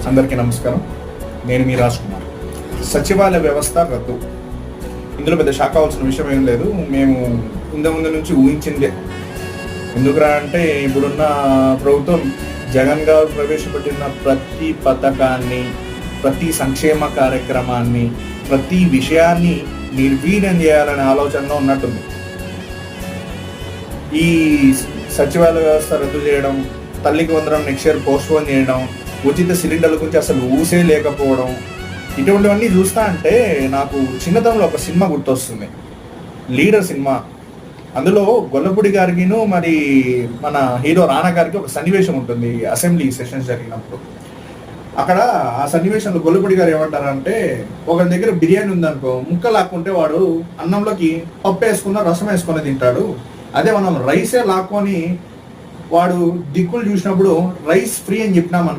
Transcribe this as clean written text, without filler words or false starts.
అందరికీ నమస్కారం. నేను మీ రాజ్ కుమార్. సచివాలయ వ్యవస్థ రద్దు, ఇందులో పెద్ద షాక్ అవ్వాల్సిన విషయం ఏం లేదు. మేము ముందు నుంచి ఊహించిందే. ఎందుకురా అంటే ఇప్పుడున్న ప్రభుత్వం జగన్ గారు ప్రవేశపెట్టిన ప్రతి పథకాన్ని, ప్రతి సంక్షేమ కార్యక్రమాన్ని, ప్రతి విషయాన్ని నిర్వీర్యం చేయాలనే ఆలోచనలో ఉన్నట్టుంది. ఈ సచివాలయ వ్యవస్థ రద్దు చేయడం, తల్లికి వందనం నెక్స్ట్ ఇయర్ పోస్ట్పోన్ చేయడం, ఉచిత సిలిండర్ల గురించి అసలు ఊసే లేకపోవడం, ఇటువంటివన్నీ చూస్తా అంటే నాకు చిన్నతనంలో ఒక సినిమా గుర్తొస్తుంది, లీడర్ సినిమా. అందులో గొల్లపూడి గారికిను మరి మన హీరో రానా గారికి ఒక సన్నివేశం ఉంటుంది అసెంబ్లీ సెషన్స్ జరిగినప్పుడు. అక్కడ ఆ సన్నివేశంలో గొల్లపూడి గారు ఏమంటారంటే, ఒకరి దగ్గర బిర్యానీ ఉందనుకో, ముక్క లాక్కుంటే వాడు అన్నంలోకి పప్పు వేసుకున్న రసం వేసుకొని తింటాడు. అదే మనం రైసే లాక్కొని వాడు దిక్కులు చూసినప్పుడు రైస్ ఫ్రీ అని చెప్పినాం అనుకో,